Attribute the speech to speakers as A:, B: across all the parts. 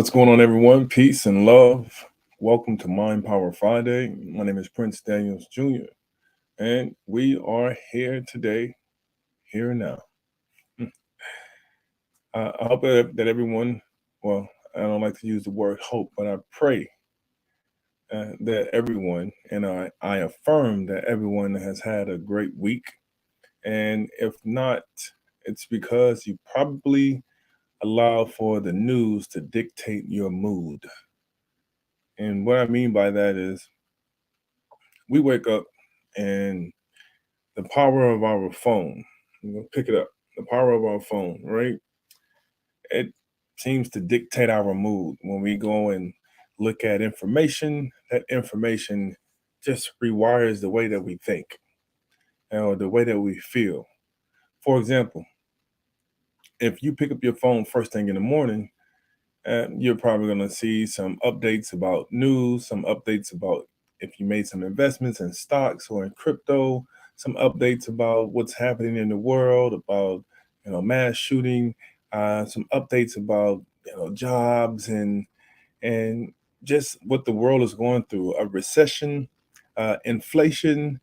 A: What's going on, everyone? Peace and love. Welcome to Mindpower Friday. My name is Prince Daniels Jr., and we are here today, here and now. I hope that everyone, well, I don't like to use the word hope, but I pray that everyone, and I affirm that everyone has had a great week. And if not, it's because you probably allow for the news to dictate your mood. And what I mean by that is we wake up and the power of our phone, pick it up, the power of our phone, right? It seems to dictate our mood when we go and look at information. That information just rewires the way that we think or the way that we feel. For example, if you pick up your phone first thing in the morning, you're probably going to see some updates about news, some updates about if you made some investments in stocks or in crypto, some updates about what's happening in the world, about mass shooting, some updates about jobs and just what the world is going through, a recession, inflation,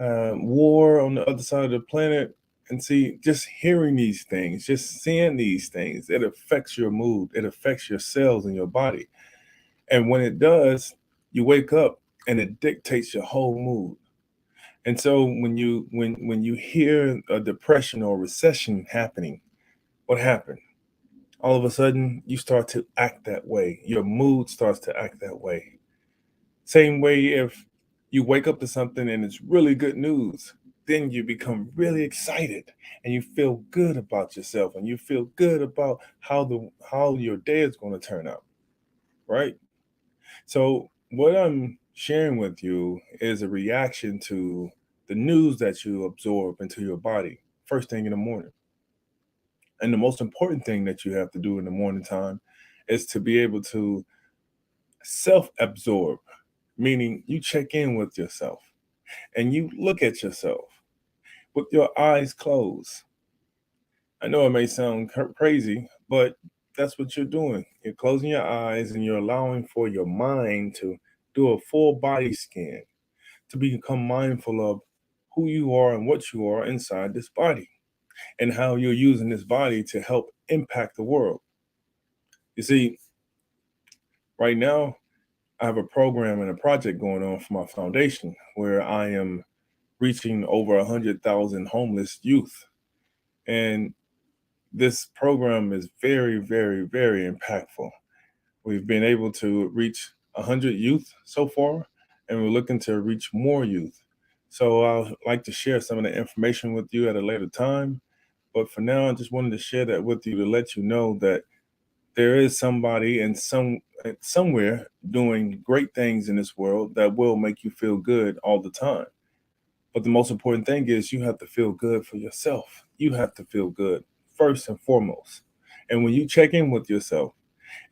A: war on the other side of the planet. And see, just hearing these things, just seeing these things, it affects your mood. It affects your cells in your body. And when it does, you wake up and it dictates your whole mood. And so when you hear a depression or recession happening, what happened? All of a sudden, you start to act that way. Your mood starts to act that way. Same way if you wake up to something and it's really good news, then you become really excited and you feel good about yourself and you feel good about how your day is going to turn out, right? So what I'm sharing with you is a reaction to the news that you absorb into your body first thing in the morning. And the most important thing that you have to do in the morning time is to be able to self-absorb, meaning you check in with yourself and you look at yourself with your eyes closed. I know it may sound crazy, but that's what you're doing. You're closing your eyes and you're allowing for your mind to do a full body scan, to become mindful of who you are and what you are inside this body and how you're using this body to help impact the world. You see, right now, I have a program and a project going on for my foundation where I am reaching over 100,000 homeless youth. And this program is very, very, very impactful. We've been able to reach 100 youth so far, and we're looking to reach more youth. So I'd like to share some of the information with you at a later time. But for now, I just wanted to share that with you to let you know that there is somebody and somewhere doing great things in this world that will make you feel good all the time. But the most important thing is you have to feel good for yourself. You have to feel good first and foremost. And when you check in with yourself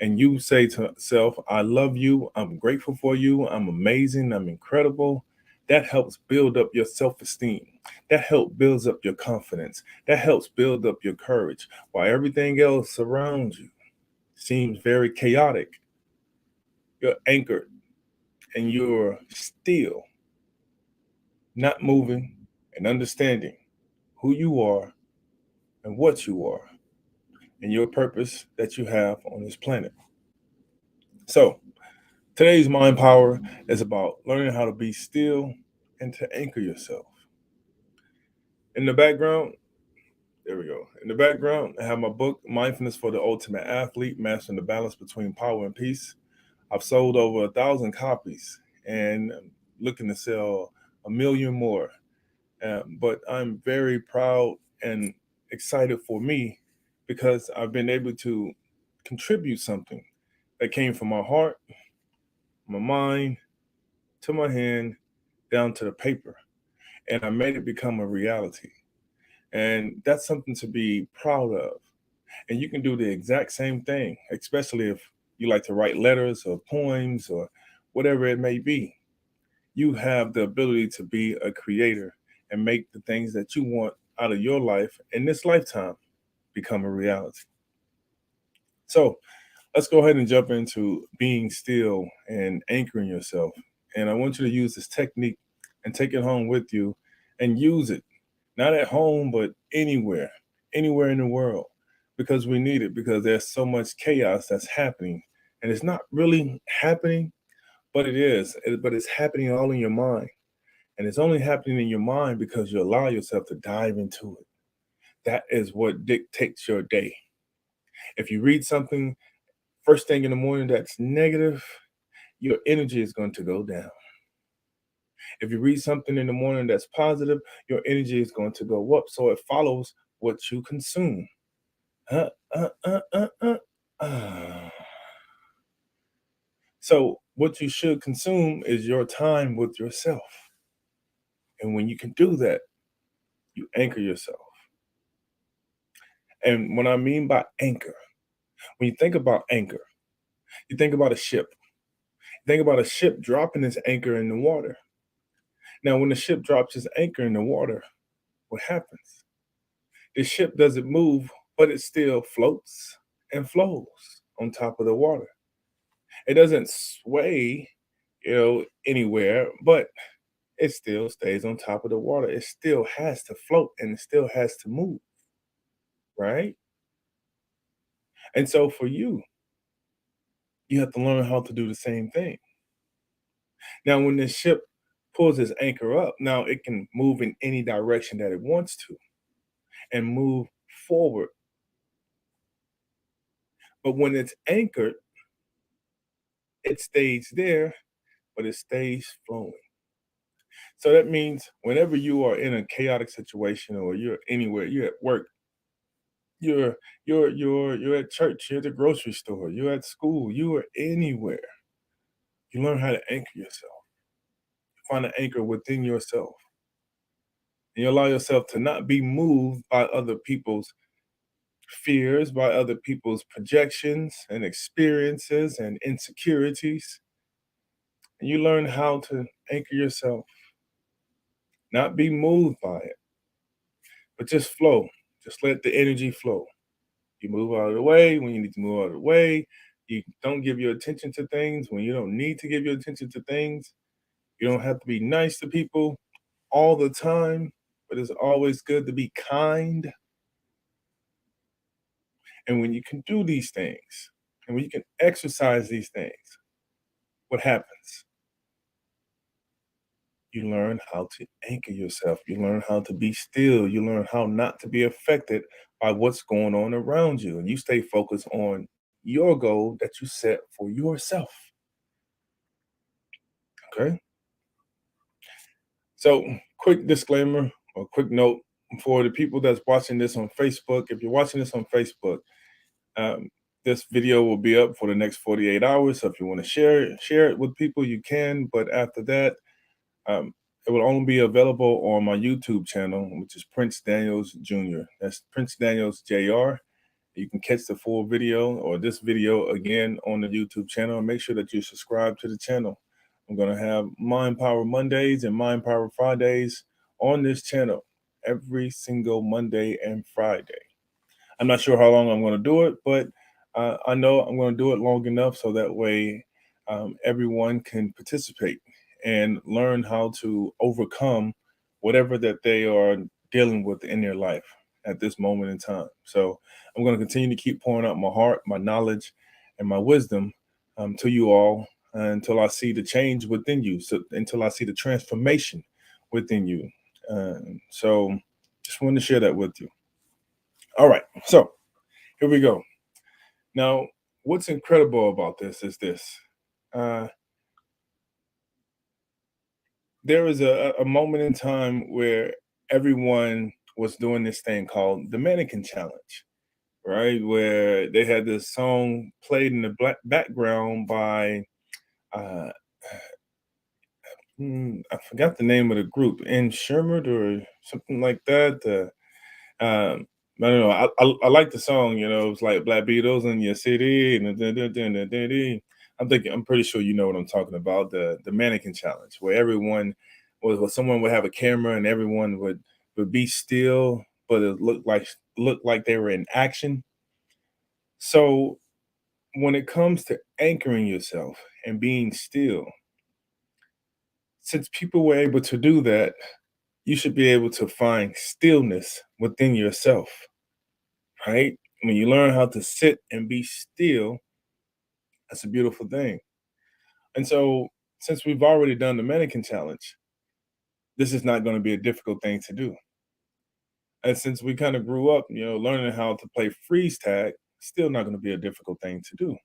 A: and you say to yourself, I love you, I'm grateful for you, I'm amazing, I'm incredible, that helps build up your self-esteem. That helps builds up your confidence. That helps build up your courage. While everything else around you seems very chaotic, you're anchored and you're still, not moving and understanding who you are and what you are and your purpose that you have on this planet. So, today's Mind Power is about learning how to be still and to anchor yourself. In the background, there we go. In the background, I have my book, Mindfulness for the Ultimate Athlete, Mastering the Balance Between Power and Peace. I've sold over 1,000 copies and I'm looking to sell a million more. But I'm very proud and excited for me because I've been able to contribute something that came from my heart, my mind, to my hand, down to the paper. And I made it become a reality. And that's something to be proud of. And you can do the exact same thing, especially if you like to write letters or poems or whatever it may be. You have the ability to be a creator and make the things that you want out of your life in this lifetime become a reality. So let's go ahead and jump into being still and anchoring yourself. And I want you to use this technique and take it home with you and use it, not at home, but anywhere, anywhere in the world, because we need it, because there's so much chaos that's happening. And it's not really happening, but it is. But it's happening all in your mind. And it's only happening in your mind because you allow yourself to dive into it. That is what dictates your day. If you read something first thing in the morning that's negative, your energy is going to go down. If you read something in the morning that's positive, your energy is going to go up. So it follows what you consume. Uh, uh, uh, uh, uh. Ah. So what you should consume is your time with yourself. And when you can do that, you anchor yourself. And what I mean by anchor, when you think about anchor, you think about a ship. Think about a ship dropping its anchor in the water. Now, when the ship drops its anchor in the water, what happens? The ship doesn't move, but it still floats and flows on top of the water. It doesn't sway, anywhere, but it still stays on top of the water. It still has to float and it still has to move, right? And so for you, you have to learn how to do the same thing. Now, when this ship pulls its anchor up, now it can move in any direction that it wants to and move forward. But when it's anchored, it stays there, but it stays flowing. So that means whenever you are in a chaotic situation or you're anywhere, you're at work, you're you're at church, you're at the grocery store, you're at school, you are anywhere. You learn how to anchor yourself. Find an anchor within yourself. And you allow yourself to not be moved by other people's fears, by other people's projections and experiences and insecurities. And you learn how to anchor yourself, not be moved by it, but just flow. Just let the energy flow. You move out of the way when you need to move out of the way. You don't give your attention to things when you don't need to give your attention to things. You don't have to be nice to people all the time, but it's always good to be kind. And when you can do these things, and when you can exercise these things, what happens? You learn how to anchor yourself. You learn how to be still. You learn how not to be affected by what's going on around you. And you stay focused on your goal that you set for yourself. Okay. So, quick disclaimer or quick note for the people that's watching this on Facebook. If you're watching this on Facebook, um, this video will be up for the next 48 hours. So if you want to share it with people, you can. But after that, um, it will only be available on my YouTube channel, which is Prince Daniels Jr. That's Prince Daniels Jr. You can catch the full video or this video again on the YouTube channel. And make sure that you subscribe to the channel. I'm going to have Mind Power Mondays and Mind Power Fridays on this channel every single Monday and Friday. I'm not sure how long I'm going to do it, but I know I'm going to do it long enough so that way everyone can participate and learn how to overcome whatever that they are dealing with in their life at this moment in time. So I'm going to continue to keep pouring out my heart, my knowledge, and my wisdom to you all until I see the change within you, so until I see the transformation within you. So just wanted to share that with you. All right, so here we go. Now, what's incredible about this is this. Uh, there was a moment in time where everyone was doing this thing called the Mannequin Challenge, right? Where they had this song played in the background by, uh, I forgot the name of the group, in Sherman or something like that. I don't know. I like the song. It's like Black Beatles in your city. And I'm pretty sure you know what I'm talking about. The mannequin challenge, where everyone where someone would have a camera and everyone would be still, but it looked like they were in action. So when it comes to anchoring yourself and being still, since people were able to do that, you should be able to find stillness within yourself, right? When you learn how to sit and be still, that's a beautiful thing. And so, since we've already done the mannequin challenge, this is not going to be a difficult thing to do. And since we kind of grew up, learning how to play freeze tag, still not going to be a difficult thing to do.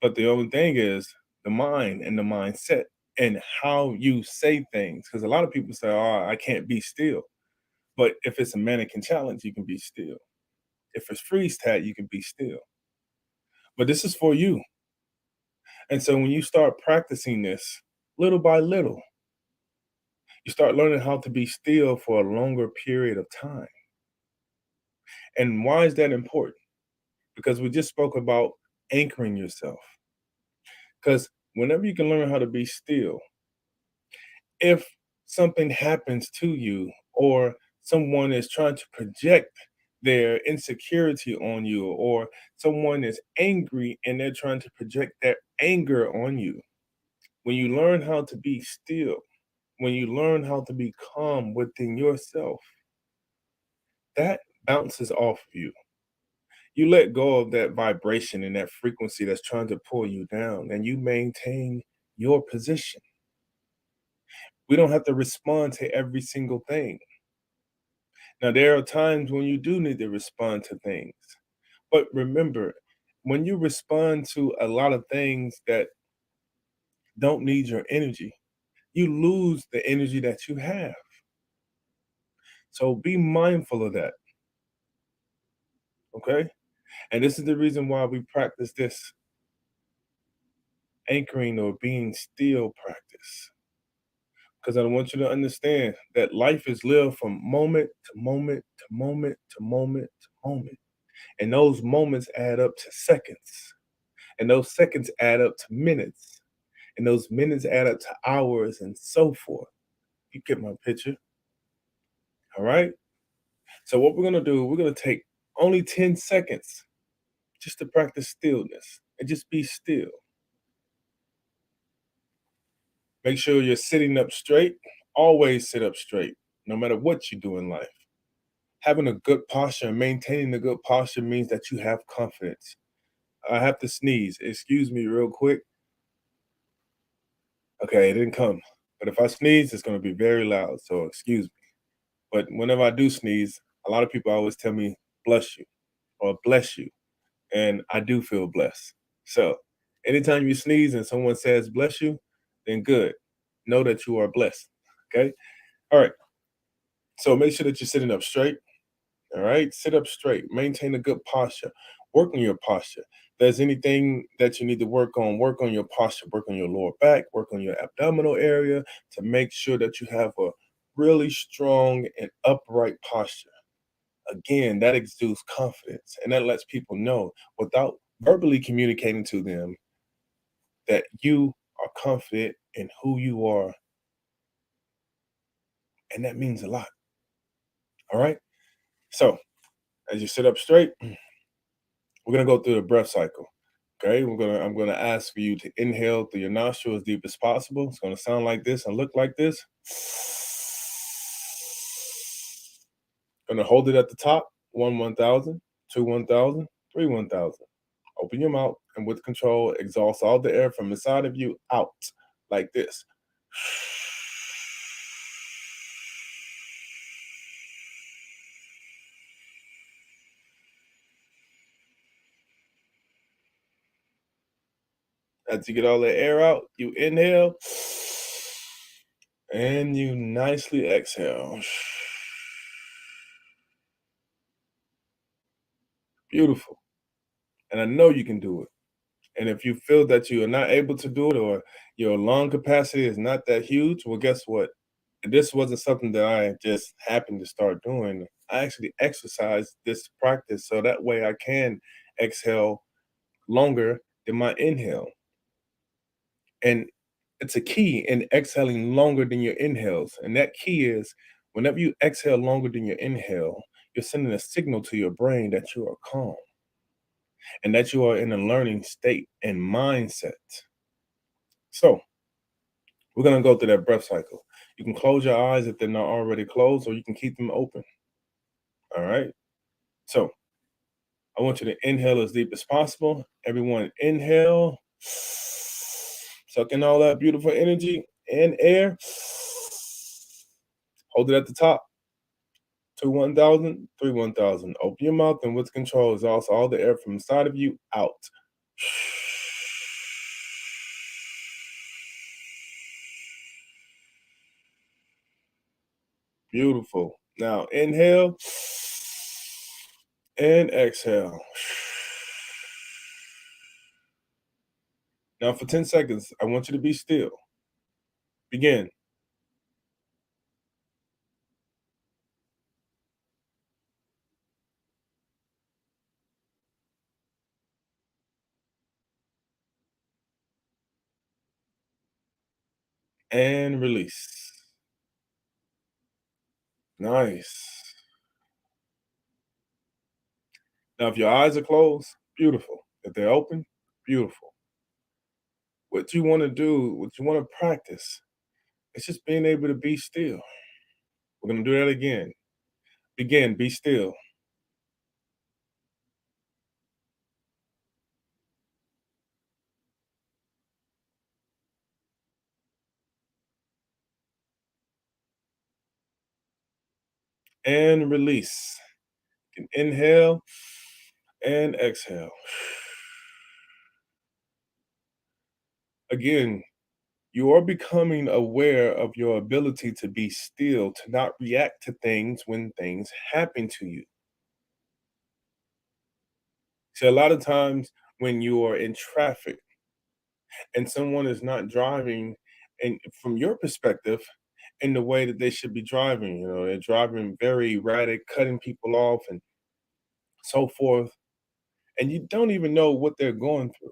A: But the only thing is the mind and the mindset and how you say things. Because a lot of people say, "Oh, I can't be still." But if it's a mannequin challenge, you can be still. If it's freeze tag, you can be still. But this is for you. And so when you start practicing this little by little, you start learning how to be still for a longer period of time. And why is that important? Because we just spoke about anchoring yourself. Because whenever you can learn how to be still, if something happens to you or someone is trying to project their insecurity on you, or someone is angry and they're trying to project their anger on you, when you learn how to be still, when you learn how to be calm within yourself, that bounces off of you. You let go of that vibration and that frequency that's trying to pull you down, and you maintain your position. We don't have to respond to every single thing. Now, there are times when you do need to respond to things. But remember, when you respond to a lot of things that don't need your energy, you lose the energy that you have. So be mindful of that. Okay. And this is the reason why we practice this anchoring or being still practice. Because I want you to understand that life is lived from moment to moment to moment to moment to moment. And those moments add up to seconds. And those seconds add up to minutes. And those minutes add up to hours and so forth. You get my picture. All right. So, what we're going to do, we're going to take only 10 seconds just to practice stillness and just be still. Make sure you're sitting up straight. Always sit up straight, no matter what you do in life. Having a good posture and maintaining a good posture means that you have confidence. I have to sneeze. Excuse me, real quick. Okay, it didn't come. But if I sneeze, it's going to be very loud. So, excuse me. But whenever I do sneeze, a lot of people always tell me, bless you or bless you. And I do feel blessed. So, anytime you sneeze and someone says bless you, then good. Know that you are blessed. Okay. All right. So, make sure that you're sitting up straight. All right, sit up straight, maintain a good posture, work on your posture. If there's anything that you need to work on your posture, work on your lower back, work on your abdominal area to make sure that you have a really strong and upright posture. Again, that exudes confidence and that lets people know without verbally communicating to them that you are confident in who you are. And that means a lot. All right. So, as you sit up straight, we're gonna go through the breath cycle. Okay, I'm gonna ask for you to inhale through your nostril as deep as possible. It's gonna sound like this and look like this. Gonna hold it at the top, 1,000, 2, 1,000, 3, 1,000. Open your mouth and with control, exhaust all the air from inside of you out like this. As you get all the air out, you inhale and you nicely exhale. Beautiful. And I know you can do it. And if you feel that you are not able to do it or your lung capacity is not that huge, well, guess what? This wasn't something that I just happened to start doing. I actually exercised this practice so that way I can exhale longer than my inhale. And it's a key in exhaling longer than your inhales. And that key is whenever you exhale longer than your inhale, you're sending a signal to your brain that you are calm. and that you are in a learning state and mindset. So, we're going to go through that breath cycle. You can close your eyes if they're not already closed, or you can keep them open. All right. So, I want you to inhale as deep as possible. Everyone, inhale, suck in all that beautiful energy and air. Hold it at the top. 2 1,000, 3 1,000. Open your mouth and with control is also all the air from inside of you out. Beautiful. Now inhale and exhale. Now for 10 seconds, I want you to be still. Begin. And release. Nice. Now if your eyes are closed, beautiful. If they're open, beautiful. What you want to do, what you want to practice, it's just being able to be still. We're going to do that again. Begin, be still. And release. You can inhale and exhale. Again, you are becoming aware of your ability to be still, to not react to things when things happen to you. See, a lot of times when you are in traffic and someone is not driving, and from your perspective, in the way that they should be driving, they're driving very erratic, cutting people off and so forth, and you don't even know what they're going through.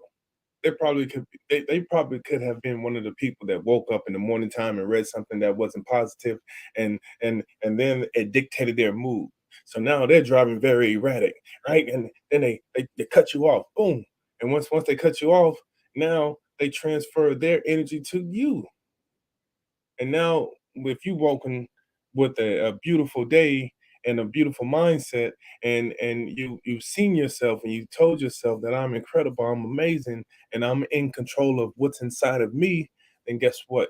A: They probably could have been one of the people that woke up in the morning time and read something that wasn't positive, and then it dictated their mood. So now they're driving very erratic, right? And then they cut you off, boom. And once they cut you off, now they transfer their energy to you. And now, if you woken with a beautiful day and a beautiful mindset, and you've seen yourself and you told yourself that I'm incredible, I'm amazing, and I'm in control of what's inside of me, then guess what?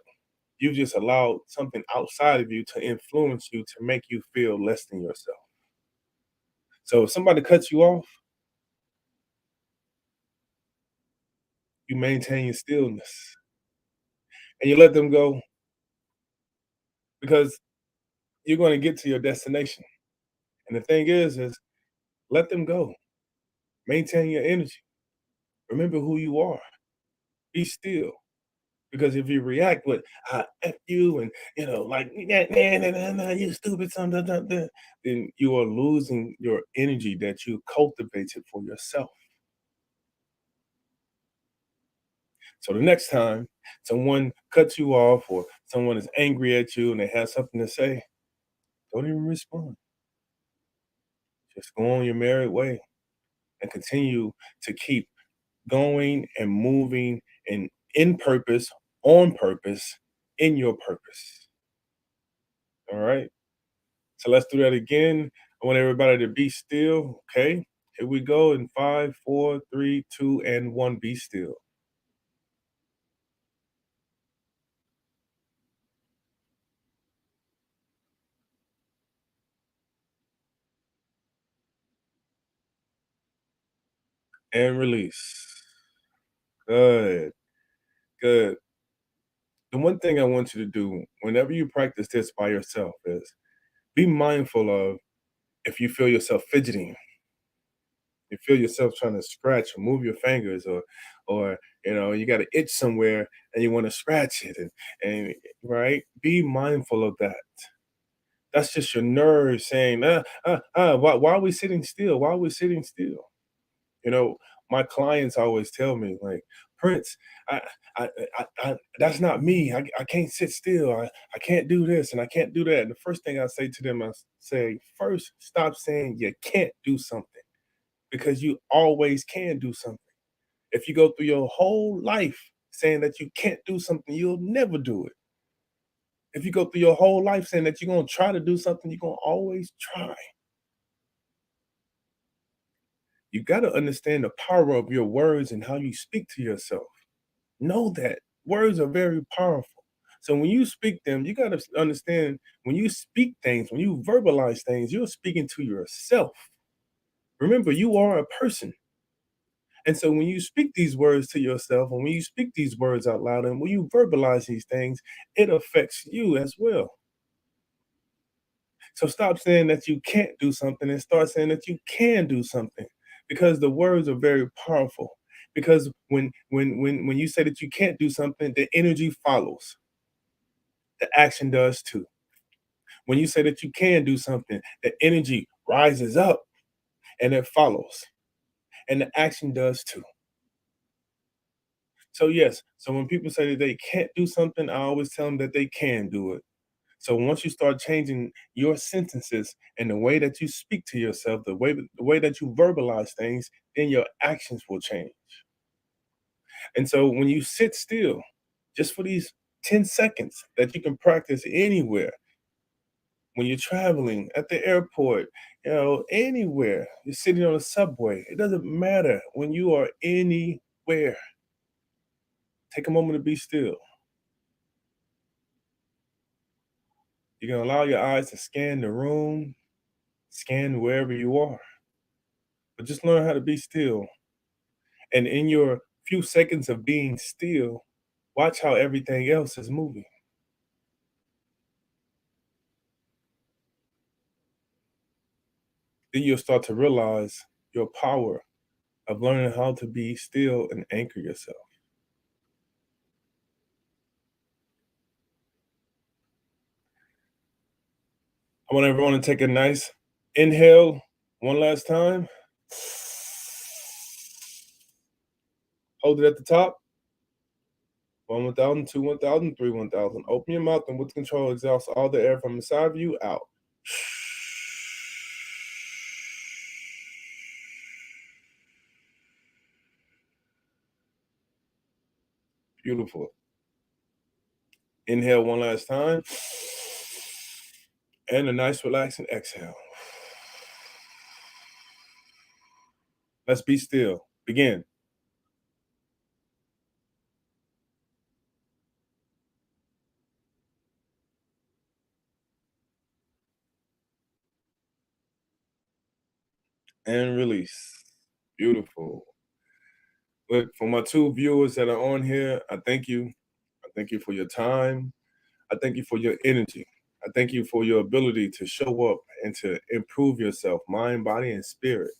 A: You just allowed something outside of you to influence you to make you feel less than yourself. So if somebody cuts you off, you maintain your stillness and you let them go, because you're going to get to your destination. And the thing is let them go. Maintain your energy. Remember who you are. Be still. Because if you react with F you and like nah, nah, nah, nah, nah, you stupid son, da, da, da, then you are losing your energy that you cultivated for yourself. So the next time someone cuts you off or someone is angry at you and they have something to say, don't even respond. Just go on your merry way and continue to keep going and moving and in purpose, on purpose, in your purpose. All right. So let's do that again. I want everybody to be still. Okay. Here we go in 5, 4, 3, 2, and 1. Be still. And release. Good. Good. The one thing I want you to do whenever you practice this by yourself is be mindful of if you feel yourself fidgeting, you feel yourself trying to scratch or move your fingers, or you got to itch somewhere and you want to scratch it, and right, be mindful of that. That's just your nerves saying, why are we sitting still, why are we sitting still? you know my clients always tell me, like, Prince, i that's not me. I can't sit still. I can't do this and I can't do that. And the first thing I say to them, I say, first, stop saying you can't do something. because you always can do something. If you go through your whole life saying that you can't do something, you'll never do it. If you go through your whole life saying that you're going to try to do something, you're going to always try. You got to understand the power of your words and how you speak to yourself. Know that words are very powerful. So when you speak them, you got to understand when you speak things, when you verbalize things, you're speaking to yourself. Remember, you are a person. And so when you speak these words to yourself, and when you speak these words out loud, and when you verbalize these things, it affects you as well. So stop saying that you can't do something and start saying that you can do something because the words are very powerful. Because when you say that you can't do something, the energy follows. The action does too. When you say that you can do something, the energy rises up and it follows. And the action does too. So yes, so when people say that they can't do something, I always tell them that they can do it. So once you start changing your sentences and the way that you speak to yourself, the way that you verbalize things, then your actions will change. And so when you sit still, just for these 10 seconds that you can practice anywhere, when you're traveling at the airport, anywhere, you're sitting on a subway, it doesn't matter. When you are anywhere, take a moment to be still. You can allow your eyes to scan the room, scan wherever you are, but just learn how to be still. And in your few seconds of being still, watch how everything else is moving. Then you'll start to realize your power of learning how to be still and anchor yourself. I want everyone to take a nice inhale one last time. Hold it at the top. 1, 1,000, 2, 1,000, 3, 1,000. Open your mouth and with control exhaust all the air from inside of you out. Beautiful. Inhale one last time. And a nice relaxing exhale. Let's be still. Begin. And release. Beautiful. Look, for my two viewers that are on here, I thank you. I thank you for your time. I thank you for your energy. I thank you for your ability to show up and to improve yourself, mind, body, and spirit.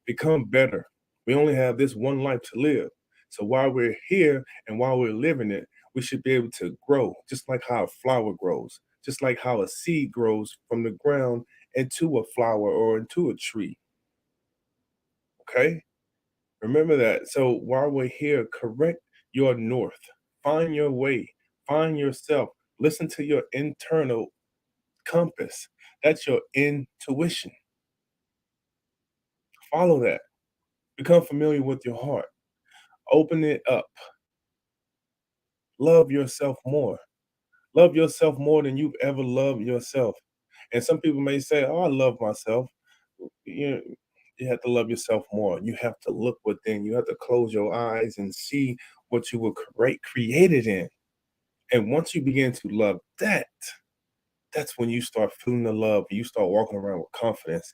A: Become better. We only have this one life to live. So while we're here and while we're living it, we should be able to grow, just like how a flower grows, just like how a seed grows from the ground into a flower or into a tree. Okay? Remember that. So while we're here, correct your north, find your way, find yourself, listen to your internal compass. That's your intuition. Follow that. Become familiar with your heart. Open it up. Love yourself more. Love yourself more than you've ever loved yourself. And some people may say, "Oh, I love myself." You you have to love yourself more. You have to look within. You have to close your eyes and see what you were created in. And once you begin to love that, that's when you start feeling the love. You start walking around with confidence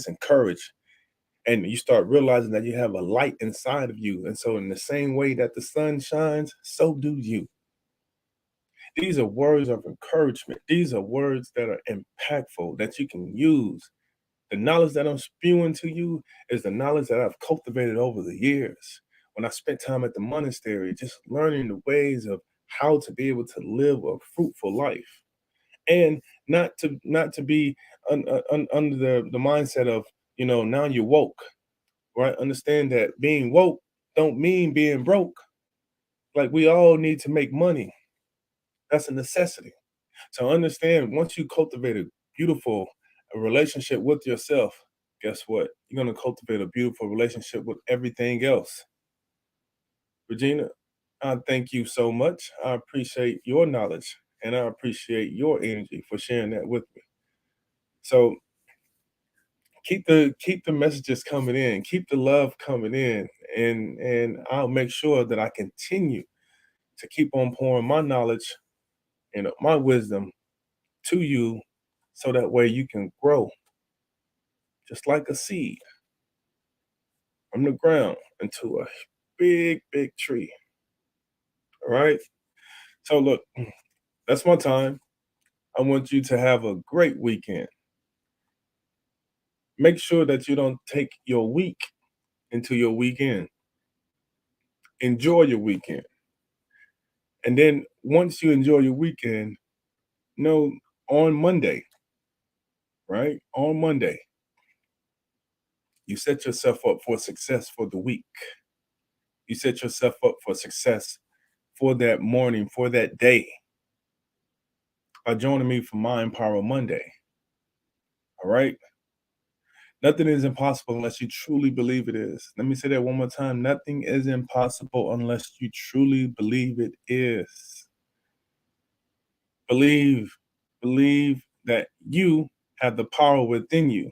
A: and courage. And you start realizing that you have a light inside of you. And so, in the same way that the sun shines, so do you. These are words of encouragement. These are words that are impactful that you can use. The knowledge that I'm spewing to you is the knowledge that I've cultivated over the years. When I spent time at the monastery, just learning the ways of how to be able to live a fruitful life, and not to be under the mindset of now you're woke, right? Understand that being woke don't mean being broke. Like we all need to make money. That's a necessity. So understand once you cultivate a beautiful relationship with yourself, guess what? You're going to cultivate a beautiful relationship with everything else. Regina, I thank you so much. I appreciate your knowledge and I appreciate your energy for sharing that with me. So keep the messages coming in, keep the love coming in, and I'll make sure that I continue to keep on pouring my knowledge and my wisdom to you so that way you can grow just like a seed from the ground into a big, big tree. All right. So look, that's my time. I want you to have a great weekend. Make sure that you don't take your week into your weekend. Enjoy your weekend. And then once you enjoy your weekend, know on Monday, right? On Monday, you set yourself up for success for the week. You set yourself up for success for that morning, for that day by joining me for Mindpower Monday. All right. Nothing is impossible unless you truly believe it is. Let me say that one more time. Nothing is impossible unless you truly believe it is. Believe, believe that you have the power within you.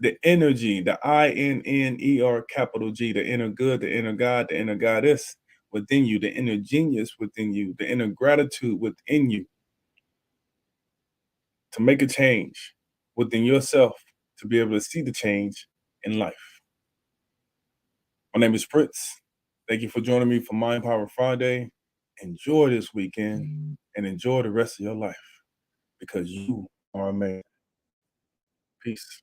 A: The energy, the INNER capital G, the inner good, the inner God, the inner goddess within you, the inner genius within you, the inner gratitude within you to make a change within yourself to be able to see the change in life. My name is Prince. Thank you for joining me for Mind Power Friday. Enjoy this weekend and enjoy the rest of your life because you are amazing. Peace.